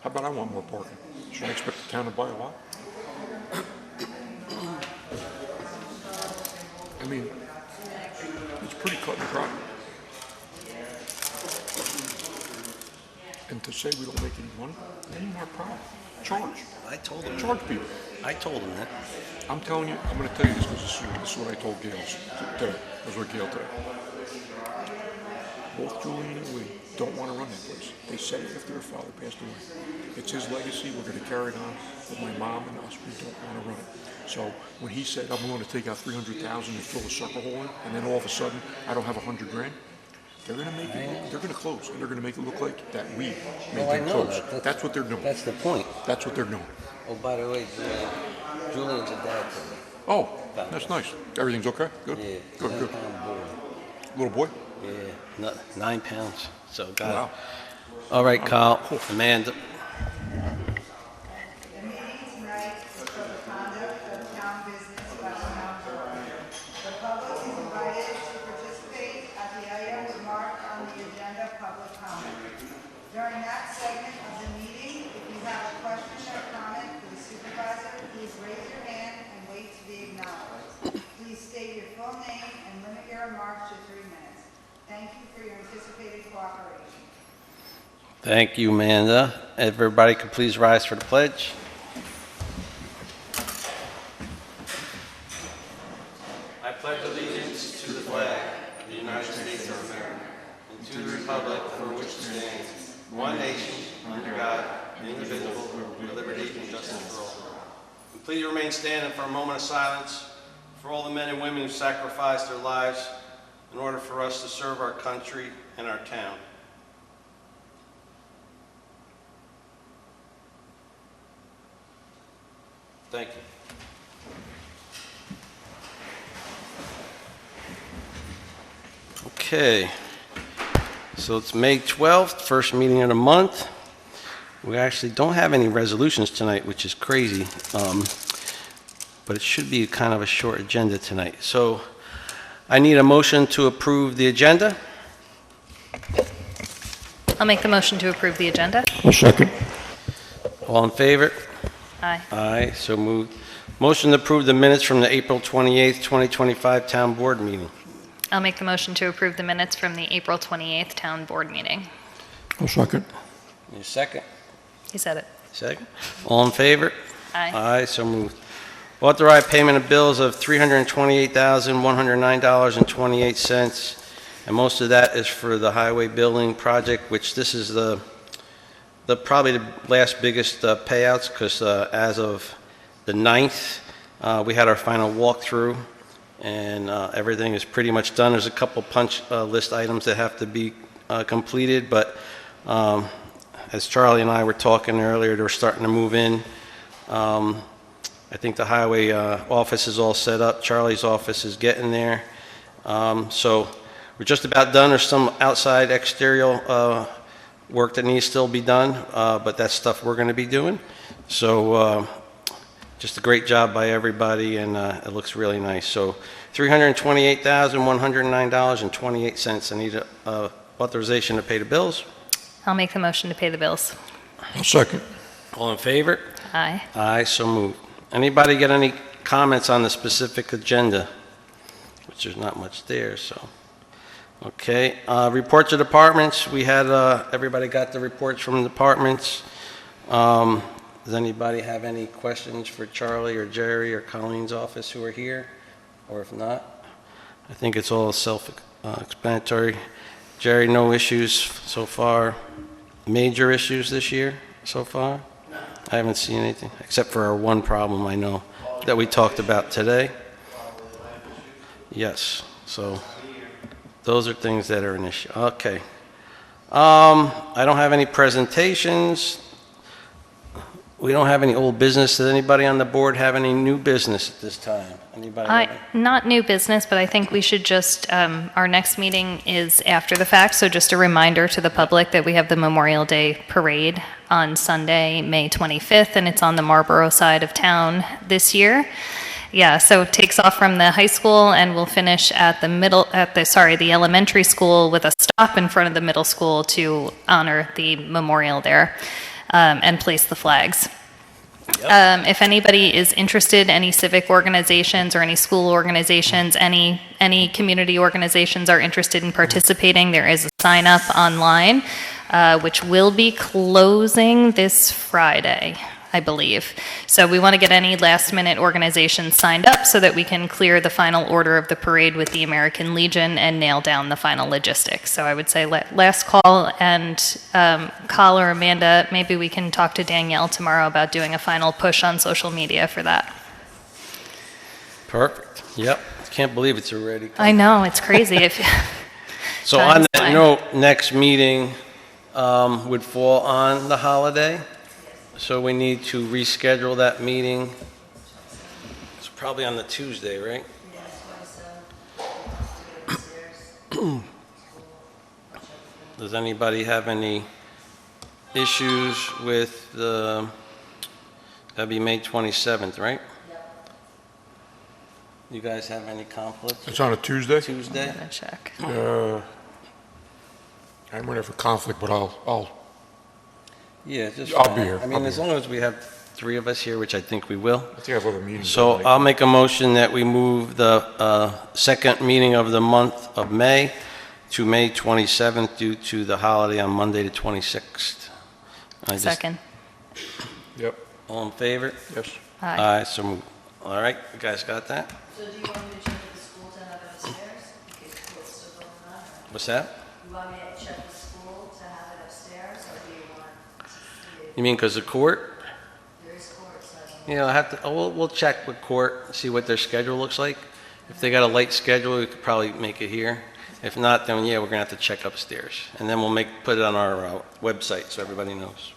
How about I want more parking? Should I expect the town to buy a lot? I mean, it's pretty cut and dry. And to say we don't make any money, ain't our problem. Charge. I told him. Charge people. I told him that. I'm telling you, I'm going to tell you this because this is what I told Gail today. I was with Gail today. Both Julian and Lee don't want to run that place. They said it after their father passed away. It's his legacy. We're going to carry it on. But my mom and us, we don't want to run it. So when he said, I'm willing to take out $300,000 and fill a circle hole in, and then all of a sudden I don't have $100,000, they're going to make it. They're going to close, and they're going to make it look like that we made them close. That's what they're doing. That's the point. That's what they're doing. Oh, by the way, Julian's a dad to me. Oh, that's nice. Everything's okay? Good? Yeah. Good, good. 9-pound boy. Little boy? Yeah, 9 pounds. So, got Wow. it. All right, Kyle, Amanda. The meeting tonight is for the conduct of town business by the Marlborough. The public is invited to participate at the item marked on the agenda, public comment. During that segment of the meeting, if you have a question or comment for the supervisor, please raise your hand and wait to be acknowledged. Please state your full name and limit your remarks to 3 minutes. Thank you for your anticipated cooperation. Thank you, Amanda. Everybody could please rise for the pledge. I pledge allegiance to the flag of the United States of America and to the republic for which it stands, one nation, under God, indivisible, with liberty and justice for all. And please remain standing for a moment of silence for all the men and women who sacrificed their lives in order for us to serve our country and our town. Thank you. Okay, so it's May 12th, first meeting of the month. We actually don't have any resolutions tonight, which is crazy, but it should be kind of a short agenda tonight. So I need a motion to approve the agenda. I'll make the motion to approve the agenda. I'll second. All in favor? Aye. Aye, so moved. Motion to approve the minutes from the April 28th, 2025 Town Board meeting. I'll make the motion to approve the minutes from the April 28th Town Board meeting. I'll second. Need a second? You said it. Second. All in favor? Aye. Aye, so moved. Authorize payment of bills of $328,109.28, and most of that is for the highway building project, which this is the probably the last biggest payouts, because as of the 9th, we had our final walkthrough, and everything is pretty much done. There's a couple punch list items that have to be completed, but as Charlie and I were talking earlier, they're starting to move in. I think the highway office is all set up. Charlie's office is getting there. So we're just about done. There's some outside exterior work that needs to still be done, but that's stuff we're going to be doing. So just a great job by everybody, and it looks really nice. So $328,109.28. I need authorization to pay the bills. I'll make the motion to pay the bills. I'll second. All in favor? Aye. Aye, so moved. Anybody get any comments on the specific agenda? Which there's not much there, so. Okay, reports of departments. We had, everybody got the reports from the departments. Does anybody have any questions for Charlie or Jerry or Colleen's office who are here? Or if not, I think it's all self-explanatory. Jerry, no issues so far? Major issues this year so far? I haven't seen anything, except for our one problem I know that we talked about today. Yes, so those are things that are an issue. Okay. I don't have any presentations. We don't have any old business. Does anybody on the board have any new business at this time? Anybody? Not new business, but I think we should just, our next meeting is after the fact, so just a reminder to the public that we have the Memorial Day Parade on Sunday, May 25th, and it's on the Marlborough side of town this year. Yeah, so it takes off from the high school and we'll finish at the elementary school with a stop in front of the middle school to honor the memorial there. and place the flags. If anybody is interested, any civic organizations or any school organizations, any community organizations are interested in participating, there is a sign up online, which will be closing this Friday, I believe. So we want to get any last minute organizations signed up so that we can clear the final order of the parade with the American Legion and nail down the final logistics. So I would say last call, and Carl or Amanda, maybe we can talk to Danielle tomorrow about doing a final push on social media for that. Perfect. Yep. Can't believe it's already. I know, it's crazy. So on that note, next meeting would fall on the holiday. So we need to reschedule that meeting. It's probably on the Tuesday, right? Does anybody have any issues with that'd be May 27th, right? You guys have any conflicts? It's on a Tuesday? Tuesday? I'm gonna check. I might have a conflict, but I'll Yeah, just. I'll be here. I I'll mean, be as here. long as we have 3 of us here, which I think we will. I think I have other meetings. So that night. I'll make a motion that we move the second meeting of the month of May to May 27th due to the holiday on Monday the 26th. Second. Yep, All in favor? yes. Aye. Aye, so move. All right, you guys got that? So do you want me to check with the school to have it upstairs? In case it's still going on? Or What's that? you want me to check with school to have it upstairs, or do you want, You mean because of court? there is court, so I don't know. You know, we'll check with court, see what their schedule looks like. If they got a light schedule, we could probably make it here. If not, then yeah, we're gonna have to check upstairs. And then we'll put it on our website so everybody knows.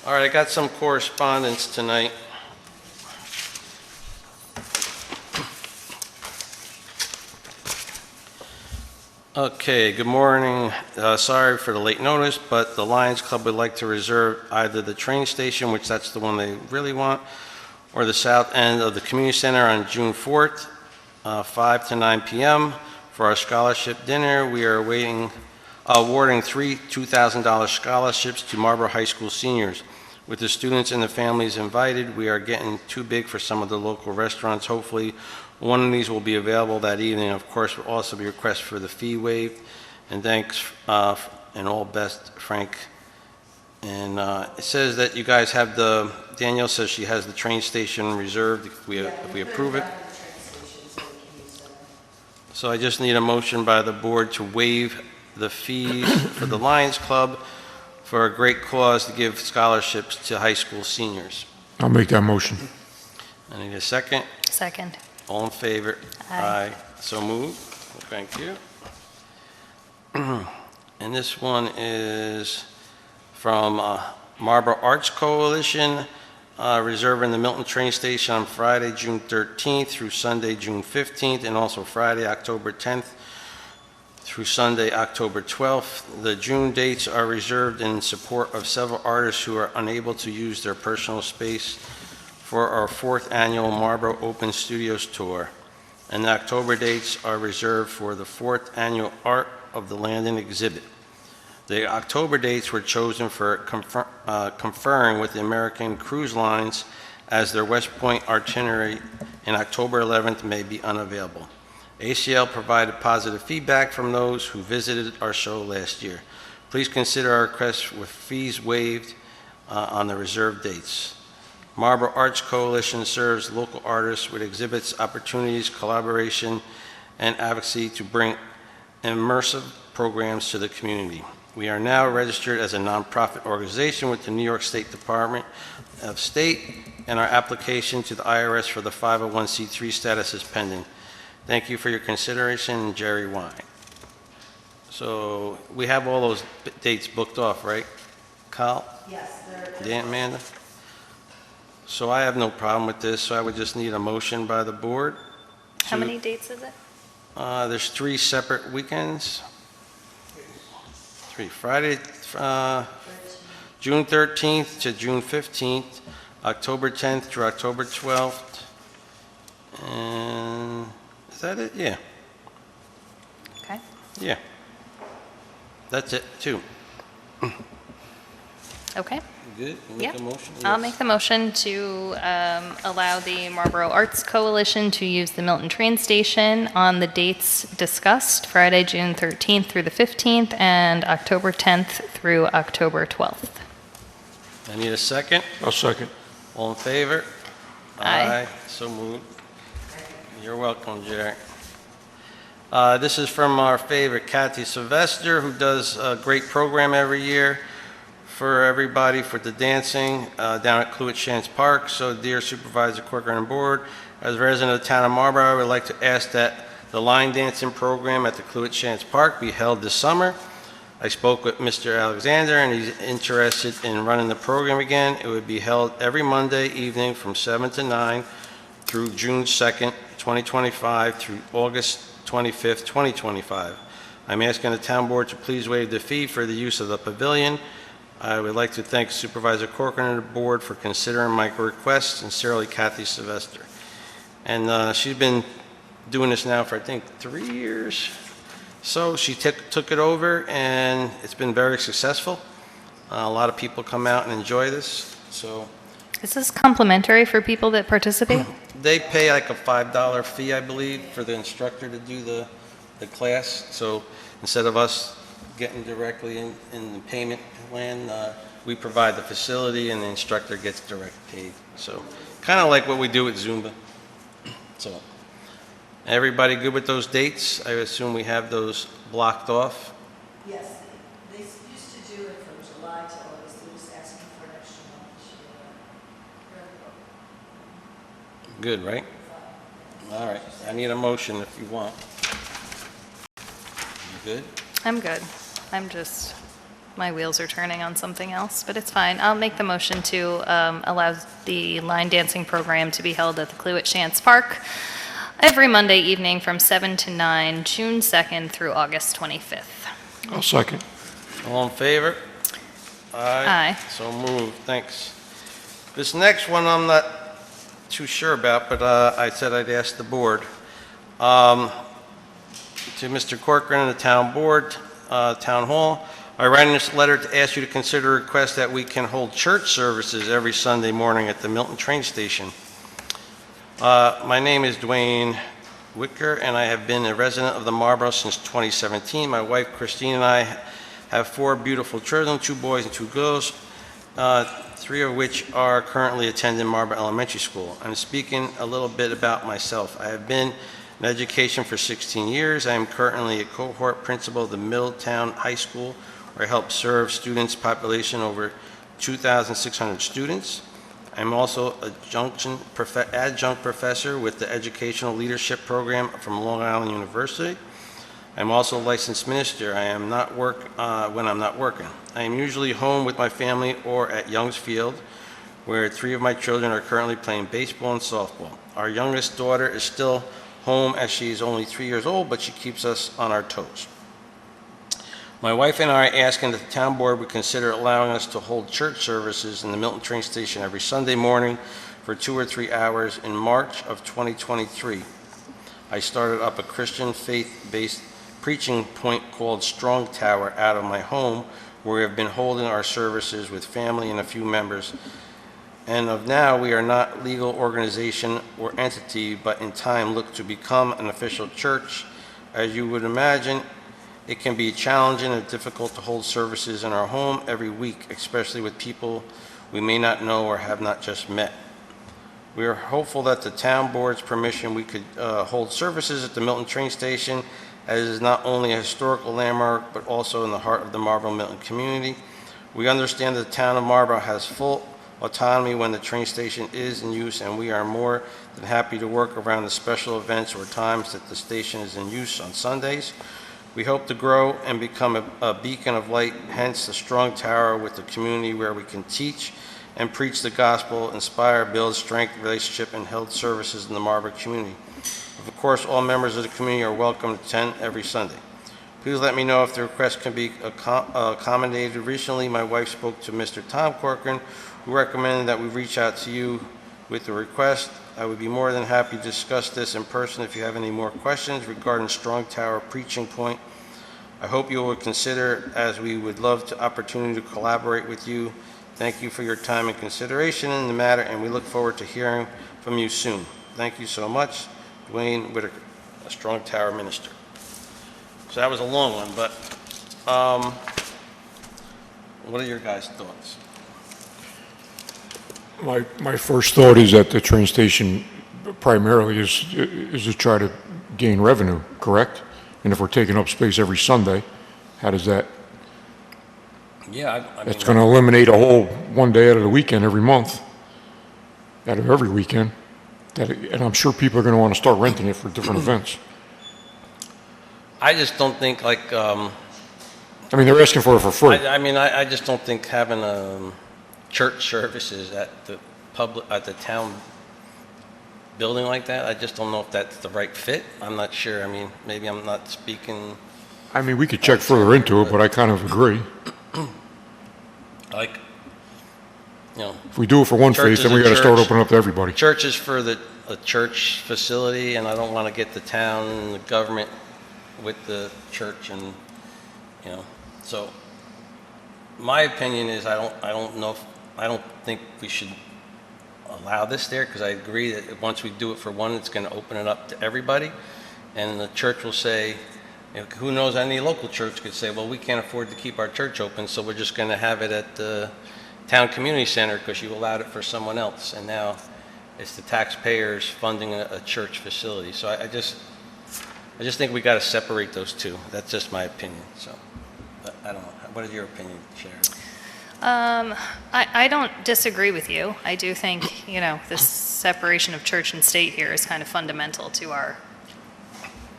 All right, I got some correspondence tonight. Okay, good morning. Sorry for the late notice, but the Lions Club would like to reserve either the train station, which that's the one they really want, or the south end of the community center on June 4th, 5 to 9 p.m. for our scholarship dinner. We are awarding 3 $2,000 scholarships to Marlborough High School seniors. With the students and the families invited, we are getting too big for some of the local restaurants. Hopefully, one of these will be available that evening. Of course, will also be a request for the fee waived. And thanks, and all best, Frank. And it says that you guys have Danielle says she has the train station reserved if we approve it. So I just need a motion by the board to waive the fees for the Lions Club for a great cause to give scholarships to high school seniors. I'll make that motion. I need a second. Second. All in favor? Aye. So moved. Thank you. And this one is from Marlborough Arts Coalition, reserving the Milton train station on Friday, June 13th through Sunday, June 15th, and also Friday, October 10th through Sunday, October 12th. The June dates are reserved in support of several artists who are unable to use their personal space for our 4th annual Marlborough Open Studios Tour. And the October dates are reserved for the 4th annual Art of the Landing exhibit. The October dates were chosen for conferring with the American Cruise Lines as their West Point itinerary in October 11th may be unavailable. ACL provided positive feedback from those who visited our show last year. Please consider our request with fees waived on the reserved dates. Marlborough Arts Coalition serves local artists with exhibits, opportunities, collaboration, and advocacy to bring immersive programs to the community. We are now registered as a nonprofit organization with the New York State Department of State, and our application to the IRS for the 501c3 status is pending. Thank you for your consideration, Jerry Wine. So we have all those dates booked off, right? Kyle? Yes, they're. Dan, Amanda? So I have no problem with this, so I would just need a motion by the board. How many dates is it? There's 3 separate weekends. 3, Friday, June 13th to June 15th, October 10th through October 12th. And is that it? Yeah, Okay. yeah. That's it, too. You Okay. good? You Yeah. make a motion? I'll Yes. make the motion to allow the Marlborough Arts Coalition to use the Milton train station on the dates discussed, Friday, June 13th through the 15th, and October 10th through October 12th. I need a second. I'll second. All in favor? Aye. So moved. You're welcome, Jerry. This is from our favorite Kathy Sylvester, who does a great program every year for everybody for the dancing down at Cluett Chance Park. So dear Supervisor Corcoran and Board, as a resident of the town of Marlborough, I would like to ask that the line dancing program at the Cluett Chance Park be held this summer. I spoke with Mr. Alexander, and he's interested in running the program again. It would be held every Monday evening from 7 to 9 through June 2nd, 2025 through August 25th, 2025. I'm asking the town board to please waive the fee for the use of the pavilion. I would like to thank Supervisor Corcoran and the board for considering my request. Sincerely, Kathy Sylvester. And she's been doing this now for, I think, 3 years. So she took it over, and it's been very successful. A lot of people come out and enjoy this. So Is this complimentary for people that participate? they pay like a $5 fee, I believe, for the instructor to do the class. So instead of us getting directly in the payment plan, we provide the facility, and the instructor gets direct paid. So kind of like what we do with Zumba. So everybody good with those dates? I assume we have those blocked off. Yes, they used to do it from July to August, they're just asking for an extra month this year. Good, right? All right, I need a motion if you want. You good? I'm good. My wheels are turning on something else, but it's fine. I'll make the motion to allow the line dancing program to be held at the Cluett Chance Park every Monday evening from 7 to 9, June 2nd through August 25th. I'll second. All in favor? Aye. So moved, thanks. This next one I'm not too sure about, but I said I'd ask the board. To Mr. Corcoran and the town board, town hall, I write in this letter to ask you to consider a request that we can hold church services every Sunday morning at the Milton train station. My name is Dwayne Wicker, and I have been a resident of the Marlborough since 2017. My wife Christine and I have 4 beautiful children, 2 boys and 2 girls, 3 of which are currently attending Marlborough Elementary School. I'm speaking a little bit about myself. I have been in education for 16 years. I am currently a cohort principal of the Middletown High School, where I help serve students population over 2,600 students. I'm also adjunct professor with the Educational Leadership Program from Long Island University. I'm also a licensed minister. I am not when I'm not working. I am usually home with my family or at Young's Field, where 3 of my children are currently playing baseball and softball. Our youngest daughter is still home as she is only 3 years old, but she keeps us on our toes. My wife and I are asking that the town board would consider allowing us to hold church services in the Milton train station every Sunday morning for 2 or 3 hours in March of 2023. I started up a Christian faith-based preaching point called Strong Tower out of my home, where we have been holding our services with family and a few members. And of now, we are not legal organization or entity, but in time look to become an official church. As you would imagine, it can be challenging and difficult to hold services in our home every week, especially with people we may not know or have not just met. We are hopeful that the town board's permission we could hold services at the Milton train station, as it is not only a historical landmark, but also in the heart of the Marlborough-Milton community. We understand that the town of Marlborough has full autonomy when the train station is in use, and we are more than happy to work around the special events or times that the station is in use on Sundays. We hope to grow and become a beacon of light, hence the strong tower with the community where we can teach and preach the gospel, inspire, build, strength, relationship, and held services in the Marlborough community. Of course, all members of the community are welcome to attend every Sunday. Please let me know if the request can be accommodated. Recently, my wife spoke to Mr. Tom Corcoran, who recommended that we reach out to you with the request. I would be more than happy to discuss this in person if you have any more questions regarding Strong Tower Preaching Point. I hope you will consider, as we would love the opportunity to collaborate with you Thank you for your time and consideration in the matter, and we look forward to hearing from you soon. Thank you so much, Dwayne Whitaker, a Strong Tower minister. So that was a long one, but what are your guys' thoughts? My first thought is that the train station primarily is to try to gain revenue, correct? And if we're taking up space every Sunday, how does that, Yeah, I mean, it's going to eliminate a whole one day out of the weekend every month, out of every weekend. And I'm sure people are going to want to start renting it for different events. I just don't think like, I mean, they're asking for it for free. I just don't think having church services at the town building like that, I just don't know if that's the right fit. I'm not sure. I mean, maybe I'm not speaking. I mean, we could check further into it, but I kind of agree. Like, you know, If we do it for one Church phase, then is we a got to start church. opening up to everybody. church is for a church facility, and I don't want to get the town and the government with the church, and you know, so my opinion is I don't think we should allow this there, because I agree that once we do it for one, it's going to open it up to everybody, and the church will say, you know, who knows, any local church could say, well, we can't afford to keep our church open, so we're just going to have it at the town community center because you allowed it for someone else, and now it's the taxpayers funding a church facility. So I just think we got to separate those two. That's just my opinion. So but I don't know. What is your opinion, Sharon? I don't disagree with you. I do think, you know, this separation of church and state here is kind of fundamental to our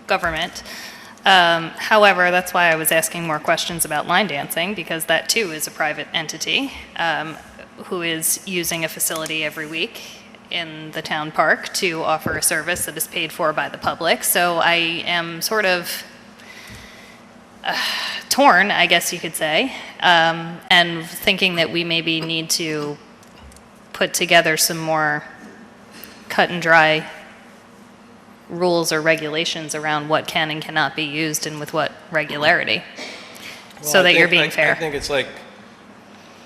government. However, that's why I was asking more questions about line dancing, because that too is a private entity who is using a facility every week in the town park to offer a service that is paid for by the public. So I am sort of torn, I guess you could say, and thinking that we maybe need to put together some more cut and dry rules or regulations around what can and cannot be used and with what regularity, so that you're being fair. I think it's like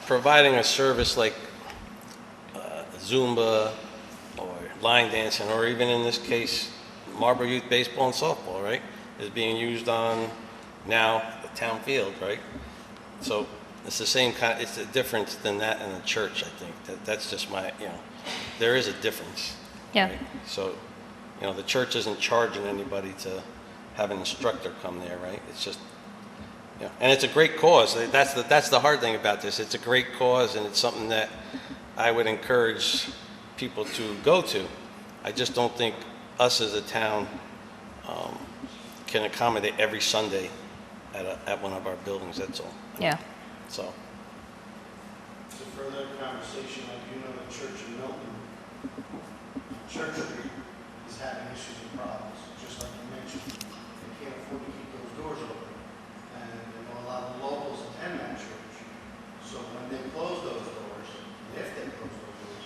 providing a service like Zumba or line dancing, or even in this case, Marlborough Youth Baseball and Softball, right, is being used on now the town field, right? So it's the same kind, it's a difference than that in the church, I think. That's just my, you know, there is a difference. Yeah. Right? So, you know, the church isn't charging anybody to have an instructor come there, right? It's just, you know, and it's a great cause. That's the hard thing about this. It's a great cause, and it's something that I would encourage people to go to. I just don't think us as a town can accommodate every Sunday at one of our buildings, that's all. Yeah. So, To further conversation, I do know the church in Milton, Church Street is having issues and problems, just like you mentioned. They can't afford to keep those doors open, and they know a lot of locals attend that church. So when they close those doors, if they close those doors,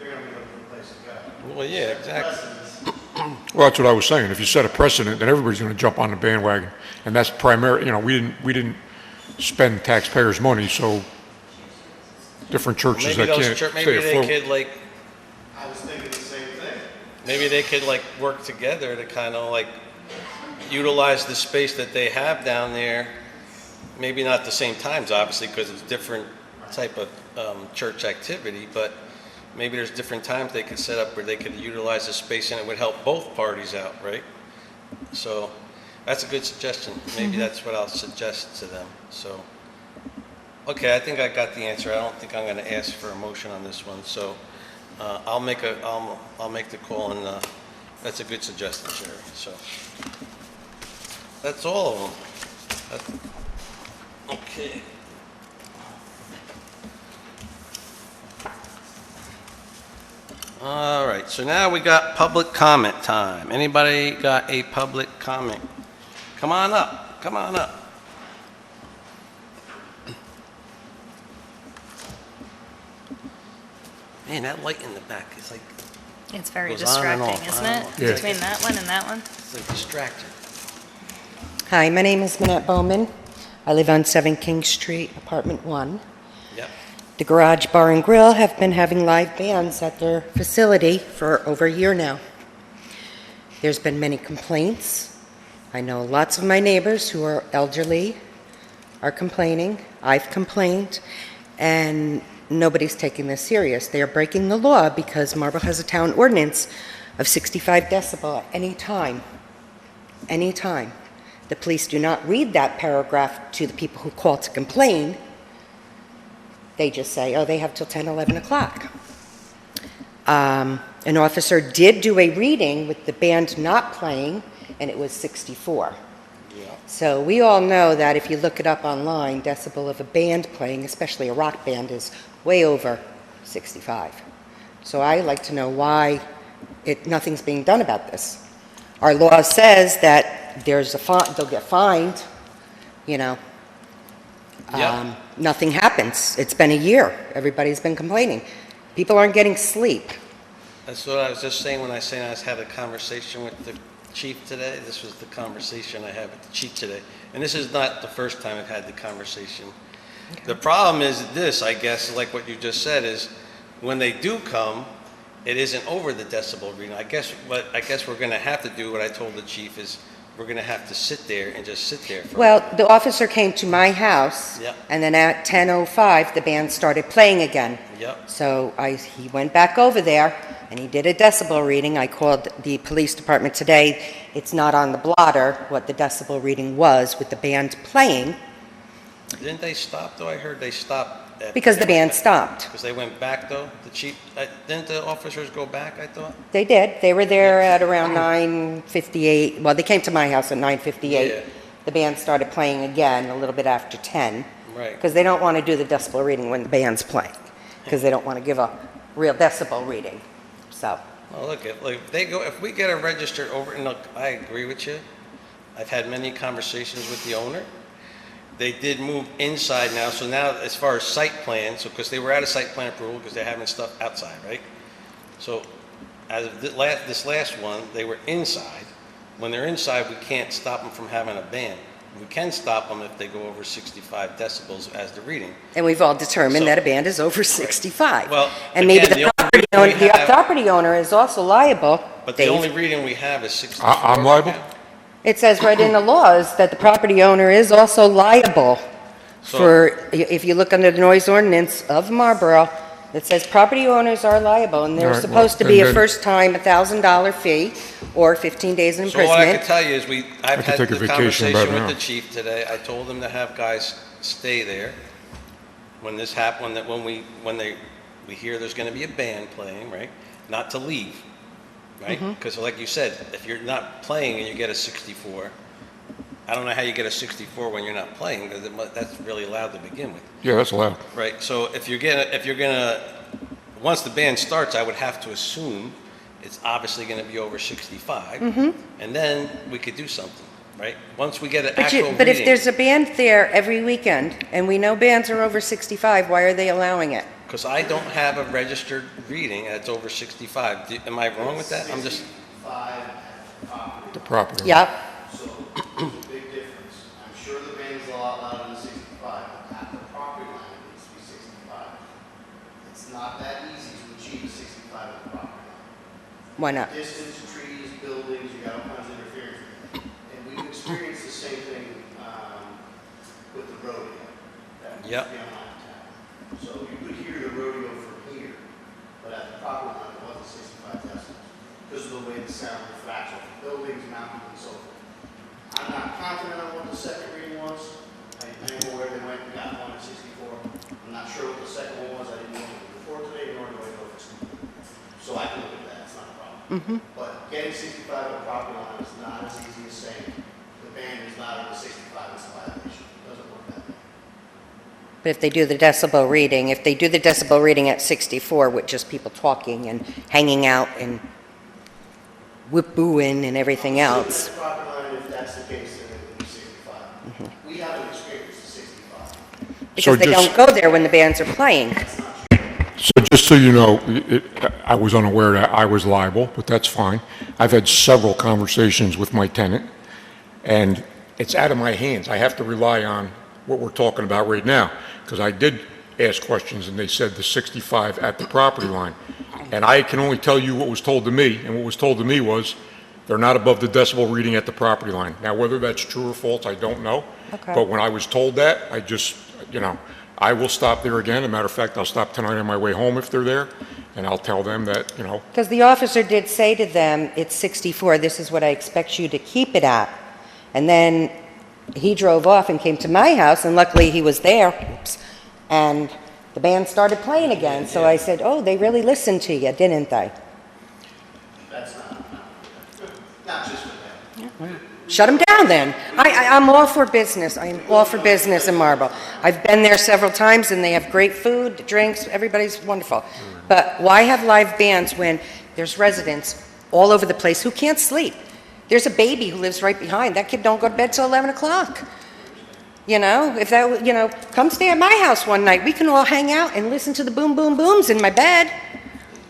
they're gonna be looking for a place to go. well, yeah, exactly. Precedents. Well, that's what I was saying. If you set a precedent, then everybody's going to jump on the bandwagon. And that's primary, you know, we didn't spend taxpayers' money, so different churches Maybe that those, can't maybe stay they afloat. could like, I was thinking the same thing. maybe they could like work together to kind of like utilize the space that they have down there. Maybe not the same times, obviously, because it's different type of church activity, but maybe there's different times they could set up where they could utilize the space, and it would help both parties out, right? So that's a good suggestion. Maybe that's what I'll suggest to them. So, okay, I think I got the answer. I don't think I'm going to ask for a motion on this one. So I'll make the call, and that's a good suggestion, Sherry. So that's all of them. Okay. All right, so now we got public comment time. Anybody got a public comment? Come on up, come on up. Man, that light in the back is like, It's very Goes on and distracting, off, isn't on it? and off. Yeah. Between that one and that one? it's like distracting. Hi, my name is Minette Bowman. I live on 7 King Street, apartment 1. Yep. The Garage Bar and Grill have been having live bands at their facility for over a year now. There's been many complaints. I know lots of my neighbors who are elderly are complaining. I've complained, and nobody's taking this serious. They are breaking the law because Marlborough has a town ordinance of 65 decibel at any time. Any time. The police do not read that paragraph to the people who call to complain. They just say, oh, they have till 10, 11 o'clock. An officer did do a reading with the band not playing, and it was 64. So we all know that if you look it up online, decibel of a band playing, especially a rock band, is way over 65. So I like to know why nothing's being done about this. Our law says that there's a fine, they'll get fined, you know. Yeah. Nothing happens. It's been a year. Everybody's been complaining. People aren't getting sleep. That's what I was just saying when I had a conversation with the chief today. This was the conversation I had with the chief today. And this is not the first time I've had the conversation. Okay. The problem is this, I guess, like what you just said, is when they do come, it isn't over the decibel reading. I guess we're going to have to do what I told the chief is we're going to have to sit there and just sit there. Well, the officer came to my house, yep. And then at 10:05, the band started playing again. Yep. So he went back over there, and he did a decibel reading. I called the police department today. It's not on the blotter what the decibel reading was with the band playing. Didn't they stop, though? I heard they stopped. Because the band stopped. Because they went back, though? The chief, didn't the officers go back, I thought? They did. They were there at around 9:58. Well, they came to my house at 9:58. Yeah. The band started playing again a little bit after 10. Right. Because they don't want to do the decibel reading when the band's playing. Because they don't want to give a real decibel reading. So. Well, look, if we get a registered over, and look, I agree with you. I've had many conversations with the owner. They did move inside now, so now as far as site plan, so because they were out of site plan approval because they're having stuff outside, right? So as of this last one, they were inside. When they're inside, we can't stop them from having a band. We can stop them if they go over 65 decibels as the reading. And we've all determined that a band is over 65. Well, and again, maybe the property owner is also liable. But Dave. the only reading we have is 64. I'm liable? It says right in the laws that the property owner is also liable for, if you look under the noise ordinance of Marlborough, it says property owners are liable, and there's supposed to be a first-time $1,000 fee or 15 days in imprisonment. So what I can tell you is I've had the conversation with now. the chief today. I told him to have guys stay there when this happens, when we hear there's going to be a band playing, right? Not to leave. Right? Because like you said, if you're not playing and you get a 64, I don't know how you get a 64 when you're not playing, because that's really loud to begin with. Yeah, that's loud. Right. So if you're gonna, once the band starts, I would have to assume it's obviously going to be over 65, and then we could do something, right? Once we get an actual But reading. if there's a band there every weekend, and we know bands are over 65, why are they allowing it? Because I don't have a registered reading that's over 65. Am I wrong with that? I'm just. 65 The property. Yep. So, there's a big difference. I'm sure the band's a lot louder than 65, but at the property line, it needs to be 65. It's not that easy to achieve 65 at the property line. Why not? Distance, trees, buildings, you got all kinds of interference. And we've experienced the same thing with the rodeo. That Yep. used to be on my town. So you could hear the rodeo from here, but at the property line, it wasn't 65 decibels. Because of the way the sound refracts off the buildings, mountains, and so forth. I'm not confident on what the second reading was. I didn't know where they went and got one at 64. I'm not sure what the second one was. I didn't know it before today, nor do I know if it's. So I can look at that. It's not a problem. But getting 65 at the property line is not as easy as saying the band is not over 65. It's a violation. It doesn't work that way. But if they do the decibel reading at 64 with just people talking and hanging out and whip-booing and everything else. At the property line, if that's the case, then it would be 65. We haven't experienced the 65. Because they don't go there when the bands are playing. So just so you know, I was unaware that I was liable, but that's fine. I've had several conversations with my tenant, and it's out of my hands. I have to rely on what we're talking about right now, because I did asked questions, and they said the 65 at the property line. And I can only tell you what was told to me, and what was told to me was they're not above the decibel reading at the property line. Now, whether that's true or false, I don't know. Okay. But when I was told that, I just, I will stop there again. As a matter of fact, I'll stop tonight on my way home if they're there, and I'll tell them that, Because the officer did say to them, it's 64, this is what I expect you to keep it at. And then he drove off and came to my house, and luckily he was there, oops, and the band started playing again. So I said, oh, they really listened to you, didn't they? That's not just for them. Shut them down then. I'm all for business. I am all for business in Marlborough. I've been there several times, and they have great food, drinks, everybody's wonderful. But why have live bands when there's residents all over the place who can't sleep? There's a baby who lives right behind. That kid don't go to bed till 11 o'clock. If that, come stay at my house one night. We can all hang out and listen to the boom, boom, booms in my bed.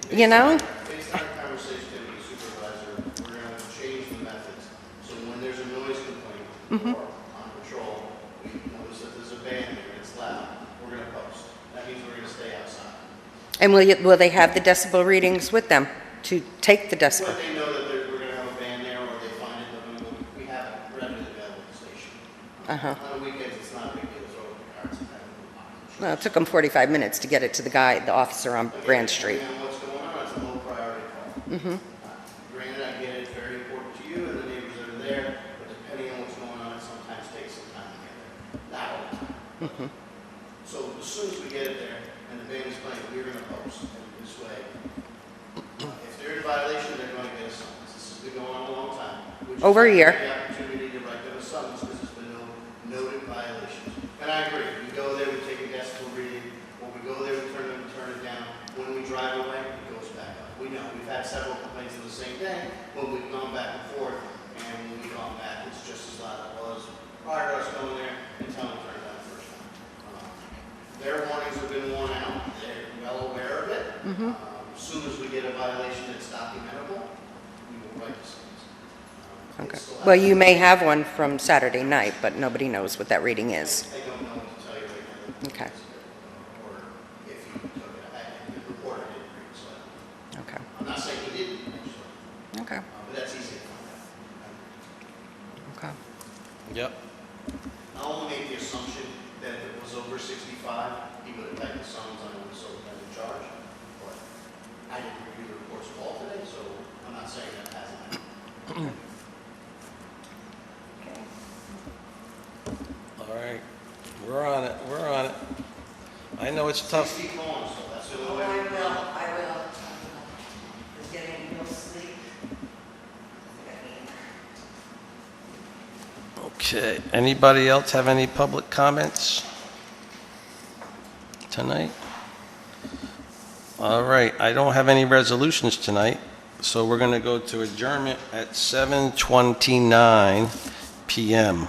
Based on conversation with the supervisor, we're going to change the methods. So when there's a noise complaint or on patrol, we notice that there's a band here and it's loud, we're going to post. That means we're going to stay outside. And will they have the decibel readings with them to take the decibel? When they know that we're going to have a band there or they find it, we have it readily available at the station. Uh-huh. On the weekends, it's not a big deal. It's over the cards and everything. Well, it took them 45 minutes to get it to the officer on Grand Street. Depending on what's going on, it's a low priority call. Granted, I get it, it's very important to you and the neighbors that are there, but depending on what's going on, it sometimes takes some time to get there. Not all the time. So as soon as we get it there and the band is playing, we're going to post. And this way, if they're in violation, they're going to get a summons. This has been going on a long time. We just Over a have to year. take the opportunity to write them a summons because there's been no noted violations. And I agree. We go there, we take a decibel reading. When we go there, we turn it down. When we drive away, it goes back up. We know. We've had several complaints on the same day when we've gone back and forth. And when we've gone back, it's just as loud as it was prior to us going there until we turned it down the first time. Their warnings have been worn out. They're well aware of it. As soon as we get a violation that's documentable, we will write the summons. Okay. Well, you may have one from Saturday night, but nobody knows what that reading is. I don't know what to tell you right now. Okay. Or if you took it, the reporter didn't read it, so Okay. I'm not saying he didn't, actually, Okay. but that's easy to find out. Okay. Yep. I'll only make the assumption that if it was over 65, he would have typed the summons on him, so that in charge. But I didn't review the reports of all today, so I'm not saying that hasn't happened. All right. We're on it. We're on it. I know it's tough. Keep going, so that's the Oh, only way. I will. Is getting no sleep. Okay. Anybody else have any public comments tonight? All right. I don't have any resolutions tonight, so we're going to go to adjournment at 7:29 p.m.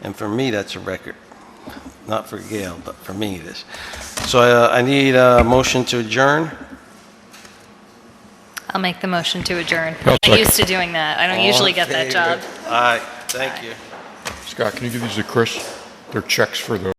And for me, that's a record. Not for Gail, but for me it is. So I need a motion to adjourn. I'll make the motion to adjourn. I'll I'm second. used to doing that. I don't usually get that job. All right. Thank you. Scott, can you give these to Chris? They're checks for the